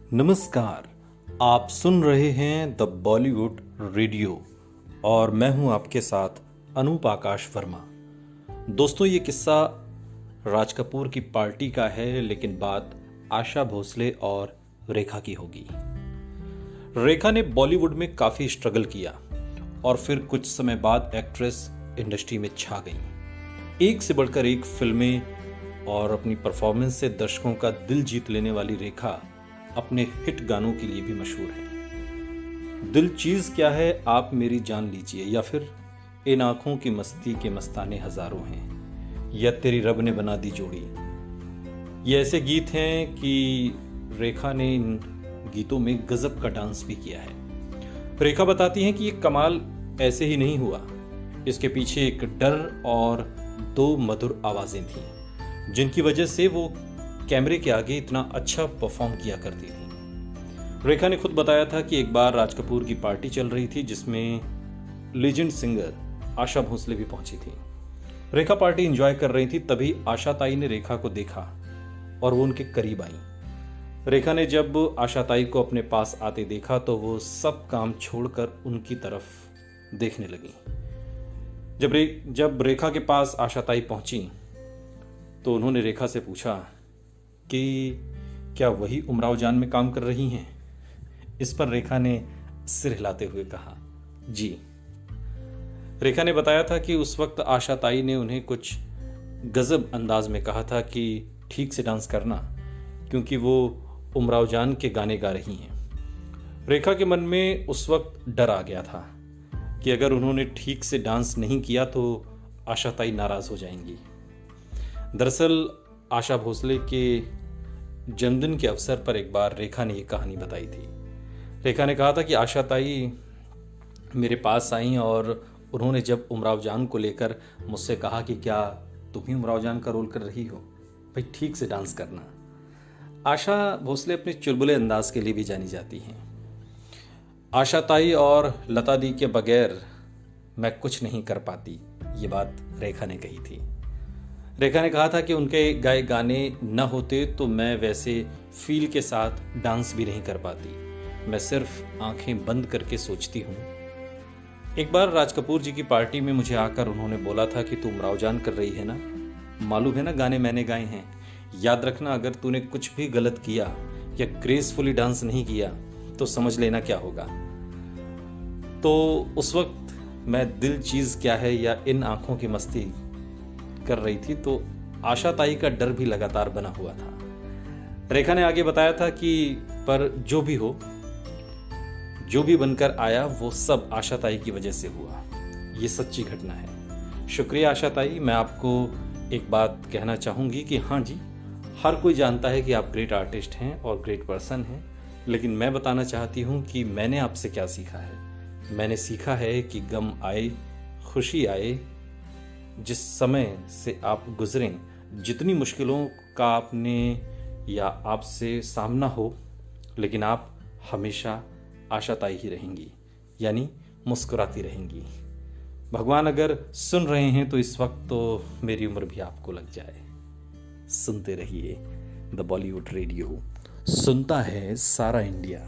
नमस्कार। आप सुन रहे हैं द बॉलीवुड रेडियो और मैं हूं आपके साथ अनूप आकाश वर्मा। दोस्तों, ये किस्सा राज कपूर की पार्टी का है, लेकिन बात आशा भोसले और रेखा की होगी। रेखा ने बॉलीवुड में काफी स्ट्रगल किया और फिर कुछ समय बाद एक्ट्रेस इंडस्ट्री में छा गई। एक से बढ़कर एक फिल्में और अपनी परफॉर्मेंस से दर्शकों का दिल जीत लेने वाली रेखा अपने हिट गानों के लिए भी मशहूर है। दिल चीज क्या है आप मेरी जान लीजिए, या फिर इन आंखों की मस्ती के मस्ताने हजारों हैं, या तेरी रब ने बना दी जोड़ी। ये ऐसे गीत हैं कि रेखा ने इन गीतों में गजब का डांस भी किया है। रेखा बताती हैं कि ये कमाल ऐसे ही नहीं हुआ, इसके पीछे एक डर और दो मधुर आवाजें थीं, जिनकी वजह से वो कैमरे के आगे इतना अच्छा परफॉर्म किया करती थी। रेखा ने खुद बताया था कि एक बार राज कपूर की पार्टी चल रही थी, जिसमें लीजेंड सिंगर आशा भोसले भी पहुंची थी। रेखा पार्टी एंजॉय कर रही थी, तभी आशा ताई ने रेखा को देखा और वो उनके करीब आई। रेखा ने जब आशा ताई को अपने पास आते देखा तो वो सब काम छोड़कर उनकी तरफ देखने लगी। जब रेखा के पास आशा ताई पहुंची तो उन्होंने रेखा से पूछा कि क्या वही उमराव जान में काम कर रही हैं? इस पर रेखा ने सिर हिलाते हुए कहा, जी। रेखा ने बताया था कि उस वक्त आशा ताई ने उन्हें कुछ गजब अंदाज में कहा था कि ठीक से डांस करना, क्योंकि वो उमराव जान के गाने गा रही हैं। रेखा के मन में उस वक्त डर आ गया था कि अगर उन्होंने ठीक से डांस नहीं किया तो आशा ताई नाराज हो जाएंगी। दरअसल आशा भोसले के जन्मदिन के अवसर पर एक बार रेखा ने ये कहानी बताई थी। रेखा ने कहा था कि आशा ताई मेरे पास आई और उन्होंने जब उमराव जान को लेकर मुझसे कहा कि क्या तुम ही उमराव जान का रोल कर रही हो, भाई ठीक से डांस करना। आशा भोसले अपने चुलबुले अंदाज के लिए भी जानी जाती हैं। आशा ताई और लता दी के बगैर मैं कुछ नहीं कर पाती, ये बात रेखा ने कही थी। रेखा ने कहा था कि उनके गाए गाने न होते तो मैं वैसे फील के साथ डांस भी नहीं कर पाती, मैं सिर्फ आंखें बंद करके सोचती हूँ। एक बार राज कपूर जी की पार्टी में मुझे आकर उन्होंने बोला था कि तू उमराव जान कर रही है ना, मालूम है ना गाने मैंने गाए हैं, याद रखना अगर तूने कुछ भी गलत किया या ग्रेसफुली डांस नहीं किया तो समझ लेना क्या होगा। तो उस वक्त मैं दिल चीज क्या है या इन आंखों की मस्ती कर रही थी, तो आशा ताई का डर भी लगातार बना हुआ था। रेखा ने आगे बताया था कि पर जो भी हो, जो भी बनकर आया वो सब आशा ताई की वजह से हुआ, ये सच्ची घटना है। शुक्रिया आशा ताई। मैं आपको एक बात कहना चाहूंगी कि हाँ जी, हर कोई जानता है कि आप ग्रेट आर्टिस्ट हैं और ग्रेट पर्सन हैं, लेकिन मैं बताना चाहती हूँ कि मैंने आपसे क्या सीखा है। मैंने सीखा है कि गम आए खुशी आए, जिस समय से आप गुजरें, जितनी मुश्किलों का आपने या आपसे सामना हो, लेकिन आप हमेशा आशाताई ही रहेंगी, यानी मुस्कुराती रहेंगी। भगवान अगर सुन रहे हैं तो इस वक्त तो मेरी उम्र भी आपको लग जाए। सुनते रहिए द बॉलीवुड रेडियो, सुनता है सारा इंडिया।